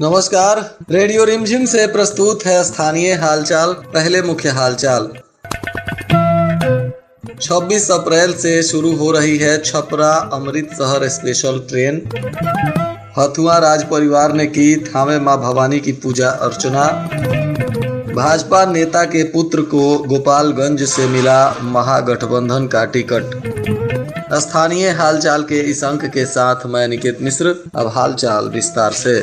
नमस्कार, रेडियो रिमझिम से प्रस्तुत है स्थानीय हालचाल। पहले मुख्य हालचाल। 26 अप्रैल से शुरू हो रही है छपरा अमृतसर स्पेशल ट्रेन। हथुआ राज परिवार ने की थामे मां भवानी की पूजा अर्चना। भाजपा नेता के पुत्र को गोपालगंज से मिला महागठबंधन का टिकट। स्थानीय हालचाल के इस अंक के साथ मैं निकेत मिश्र। अब हालचाल विस्तार से।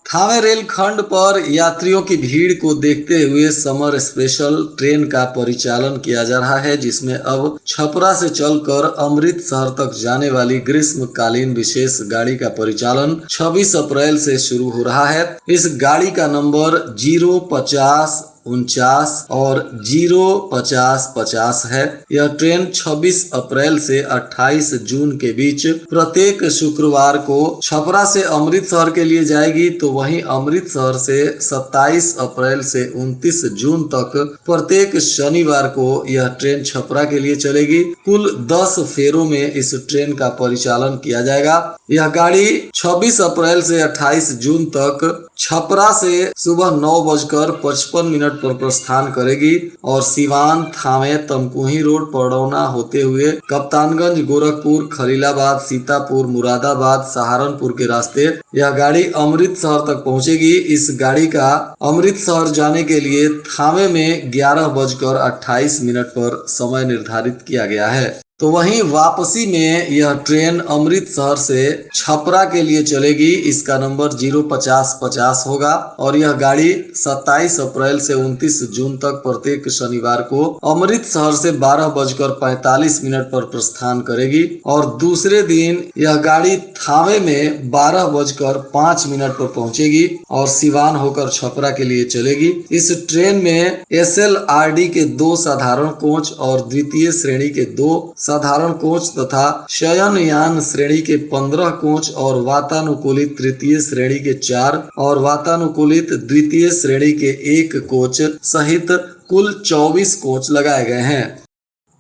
थावे रेलखंड पर यात्रियों की भीड़ को देखते हुए समर स्पेशल ट्रेन का परिचालन किया जा रहा है, जिसमें अब छपरा से चलकर अमृतसर तक जाने वाली ग्रीष्मकालीन विशेष गाड़ी का परिचालन 26 अप्रैल से शुरू हो रहा है। इस गाड़ी का नंबर 05049 और 05050 है। यह ट्रेन 26 अप्रैल से 28 जून के बीच प्रत्येक शुक्रवार को छपरा से अमृतसर के लिए जाएगी, तो वहीं अमृतसर से 27 अप्रैल से 29 जून तक प्रत्येक शनिवार को यह ट्रेन छपरा के लिए चलेगी। कुल 10 फेरों में इस ट्रेन का परिचालन किया जाएगा। यह गाड़ी 26 अप्रैल से 28 जून तक छपरा से सुबह 9:55 पर प्रस्थान करेगी और सिवान, थावे, तमकुही रोड, पड़ौना होते हुए कप्तानगंज, गोरखपुर, खलीलाबाद, सीतापुर, मुरादाबाद, सहारनपुर के रास्ते यह गाड़ी अमृतसर तक पहुंचेगी। इस गाड़ी का अमृतसर जाने के लिए थावे में 11:28 पर समय निर्धारित किया गया है। तो वहीं वापसी में यह ट्रेन अमृतसर से छपरा के लिए चलेगी। इसका नंबर 05050 होगा और यह गाड़ी 27 अप्रैल से 29 जून तक प्रत्येक शनिवार को अमृतसर से 12:45 पर प्रस्थान करेगी और दूसरे दिन यह गाड़ी थावे में 12:05 पर पहुंचेगी और सिवान होकर छपरा के लिए चलेगी। इस ट्रेन में SLRD के 2 साधारण कोच और द्वितीय श्रेणी के 2 साधारण कोच तथा शयनयान श्रेणी के 15 कोच और वातानुकूलित तृतीय श्रेणी के 4 और वातानुकूलित द्वितीय श्रेणी के 1 कोच सहित कुल 24 कोच लगाए गए हैं।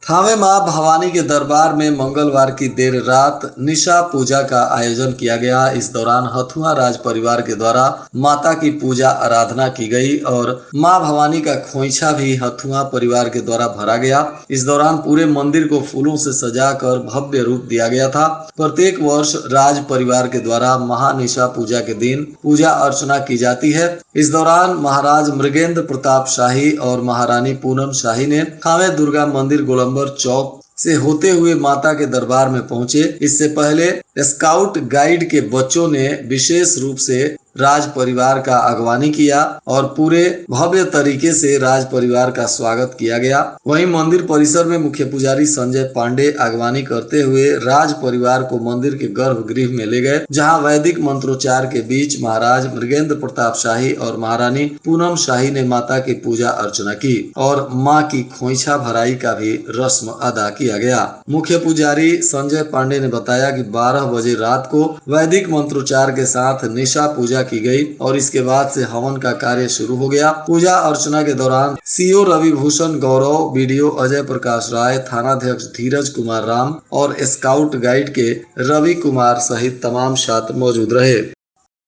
थावे मां भवानी के दरबार में मंगलवार की देर रात निशा पूजा का आयोजन किया गया। इस दौरान हथुआ राज परिवार के द्वारा माता की पूजा आराधना की गई और मां भवानी का खोइछा भी हथुआ परिवार के द्वारा भरा गया। इस दौरान पूरे मंदिर को फूलों से सजाकर भव्य रूप दिया गया था। प्रत्येक वर्ष राज परिवार के द्वारा महानिशा पूजा के दिन पूजा अर्चना की जाती है। इस दौरान महाराज मृगेंद्र प्रताप शाही और महारानी पूनम शाही ने थावे दुर्गा मंदिर गोलंबर चौक से होते हुए माता के दरबार में पहुंचे। इससे पहले स्काउट गाइड के बच्चों ने विशेष रूप से राज परिवार का अगवानी किया और पूरे भव्य तरीके से राज परिवार का स्वागत किया गया। वहीं मंदिर परिसर में मुख्य पुजारी संजय पांडे अगवानी करते हुए राज परिवार को मंदिर के गर्भगृह में ले गए, जहां वैदिक मंत्रोच्चार के बीच महाराज मृगेंद्र प्रताप शाही और महारानी पूनम शाही ने माता की पूजा अर्चना की और मां की खोइछा भराई का भी रस्म अदा किया गया। मुख्य पुजारी संजय पांडे ने बताया कि 12 बजे रात को वैदिक मंत्रोच्चार के साथ निशा पूजा की गई और इसके बाद से हवन का कार्य शुरू हो गया। पूजा अर्चना के दौरान CO रविभूषण गौरव, BDO अजय प्रकाश राय, थानाध्यक्ष धीरज कुमार राम और स्काउट गाइड के रवि कुमार सहित तमाम छात्र मौजूद रहे।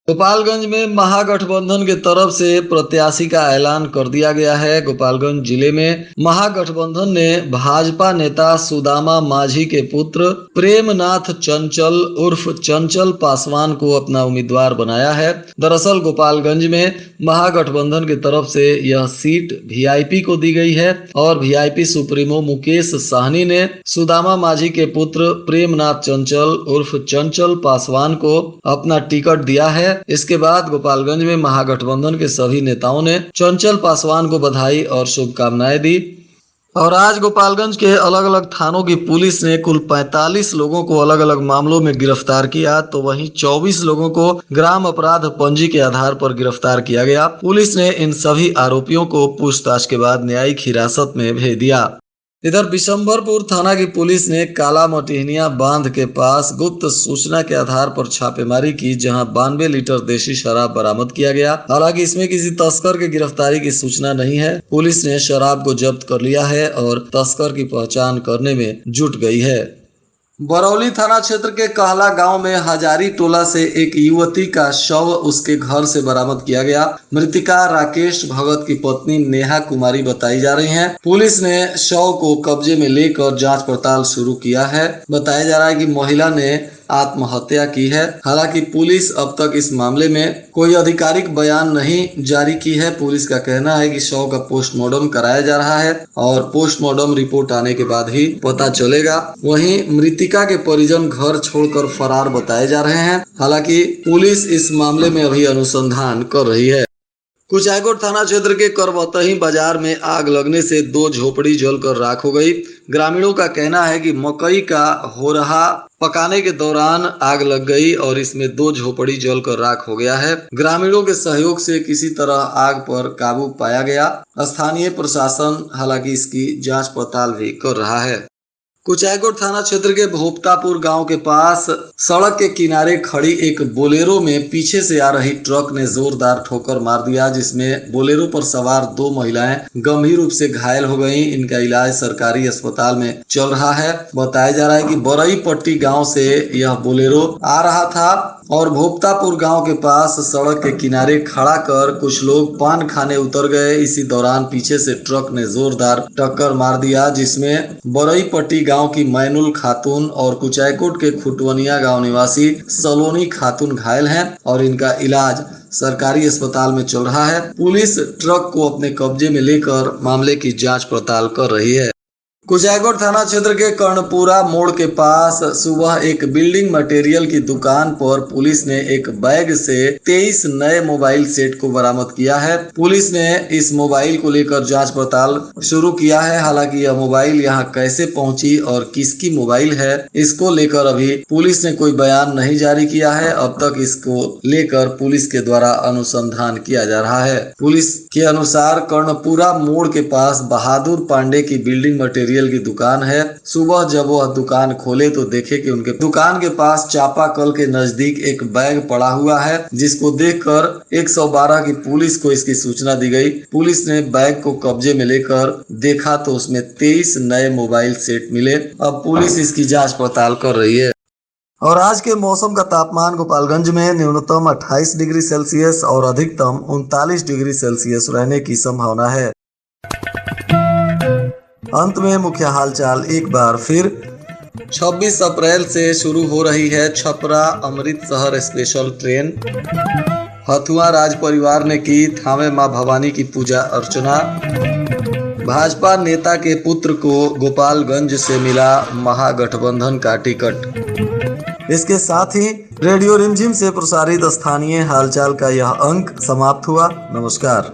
गोपालगंज में महागठबंधन के तरफ से प्रत्याशी का ऐलान कर दिया गया है। गोपालगंज जिले में महागठबंधन ने भाजपा नेता सुदामा माझी के पुत्र प्रेमनाथ चंचल उर्फ चंचल पासवान को अपना उम्मीदवार बनाया है। दरअसल गोपालगंज में महागठबंधन की तरफ से यह सीट VIP को दी गई है और VIP सुप्रीमो मुकेश साहनी ने सुदामा माझी के पुत्र प्रेमनाथ चंचल उर्फ चंचल पासवान को अपना टिकट दिया है। इसके बाद गोपालगंज में महागठबंधन के सभी नेताओं ने चंचल पासवान को बधाई और शुभकामनाएं दी। और आज गोपालगंज के अलग अलग थानों की पुलिस ने कुल 45 लोगों को अलग अलग मामलों में गिरफ्तार किया, तो वहीं 24 लोगों को ग्राम अपराध पंजी के आधार पर गिरफ्तार किया गया। पुलिस ने इन सभी आरोपियों को पूछताछ के बाद न्यायिक हिरासत में भेज दिया। इधर बिशंबरपुर थाना की पुलिस ने काला मटिहनिया बांध के पास गुप्त सूचना के आधार पर छापेमारी की, जहां 92 लीटर देशी शराब बरामद किया गया। हालांकि इसमें किसी तस्कर की गिरफ्तारी की सूचना नहीं है। पुलिस ने शराब को जब्त कर लिया है और तस्कर की पहचान करने में जुट गई है। बरौली थाना क्षेत्र के कहला गांव में हजारी टोला से एक युवती का शव उसके घर से बरामद किया गया। मृतिका राकेश भगत की पत्नी नेहा कुमारी बताई जा रही हैं। पुलिस ने शव को कब्जे में लेकर जांच पड़ताल शुरू किया है। बताया जा रहा है कि महिला ने आत्महत्या की है। हालांकि पुलिस अब तक इस मामले में कोई आधिकारिक बयान नहीं जारी की है। पुलिस का कहना है कि शव का पोस्टमार्टम कराया जा रहा है और पोस्टमार्टम रिपोर्ट आने के बाद ही पता चलेगा। वहीं मृतिका के परिजन घर छोड़कर फरार बताए जा रहे हैं। हालांकि पुलिस इस मामले में अभी अनुसंधान कर रही है। कुचायकोट थाना क्षेत्र के करवतही बाजार में आग लगने से 2 झोपड़ी जलकर राख हो गई। ग्रामीणों का कहना है कि मकई का हो रहा पकाने के दौरान आग लग गई और इसमें 2 झोपड़ी जलकर राख हो गया है। ग्रामीणों के सहयोग से किसी तरह आग पर काबू पाया गया। स्थानीय प्रशासन हालांकि इसकी जांच पड़ताल भी कर रहा है। कुचायकोट थाना क्षेत्र के भोपतापुर गांव के पास सड़क के किनारे खड़ी एक बोलेरो में पीछे से आ रही ट्रक ने जोरदार ठोकर मार दिया, जिसमें बोलेरो पर सवार 2 महिलाएं गंभीर रूप से घायल हो गईं। इनका इलाज सरकारी अस्पताल में चल रहा है। बताया जा रहा है कि बरई पट्टी गांव से यह बोलेरो आ रहा था और भोपतापुर गांव के पास सड़क के किनारे खड़ा कर कुछ लोग पान खाने उतर गए। इसी दौरान पीछे से ट्रक ने जोरदार टक्कर मार दिया, जिसमें बरई पट्टी गांव की मैनुल खातून और कुचायकोट के खुटवनिया गांव निवासी सलोनी खातून घायल हैं और इनका इलाज सरकारी अस्पताल में चल रहा है। पुलिस ट्रक को अपने कब्जे में लेकर मामले की जांच पड़ताल कर रही है। कुचायकोट थाना क्षेत्र के कर्णपुरा मोड़ के पास सुबह एक बिल्डिंग मटेरियल की दुकान पर पुलिस ने एक बैग से 23 नए मोबाइल सेट को बरामद किया है। पुलिस ने इस मोबाइल को लेकर जांच पड़ताल शुरू किया है। हालांकि यह मोबाइल यहां कैसे पहुंची और किसकी मोबाइल है, इसको लेकर अभी पुलिस ने कोई बयान नहीं जारी किया है। अब तक इसको लेकर पुलिस के द्वारा अनुसंधान किया जा रहा है। पुलिस के अनुसार कर्णपुरा मोड़ के पास बहादुर पांडे की बिल्डिंग मटेरियल की दुकान है। सुबह जब वह दुकान खोले तो देखे कि उनके दुकान के पास चापाकल के नजदीक एक बैग पड़ा हुआ है, जिसको देखकर 112 की पुलिस को इसकी सूचना दी गई। पुलिस ने बैग को कब्जे में लेकर देखा तो उसमें 23 नए मोबाइल सेट मिले। अब पुलिस इसकी जांच पड़ताल कर रही है। और आज के मौसम का तापमान गोपालगंज में न्यूनतम 28 डिग्री सेल्सियस और अधिकतम 39 डिग्री सेल्सियस रहने की संभावना है। अंत में मुख्य हालचाल एक बार फिर। 26 अप्रैल से शुरू हो रही है छपरा अमृतसर स्पेशल ट्रेन। हथुआ राज परिवार ने की थामे मां भवानी की पूजा अर्चना। भाजपा नेता के पुत्र को गोपालगंज से मिला महागठबंधन का टिकट। इसके साथ ही रेडियो रिमझिम से प्रसारित स्थानीय हालचाल का यह अंक समाप्त हुआ। नमस्कार।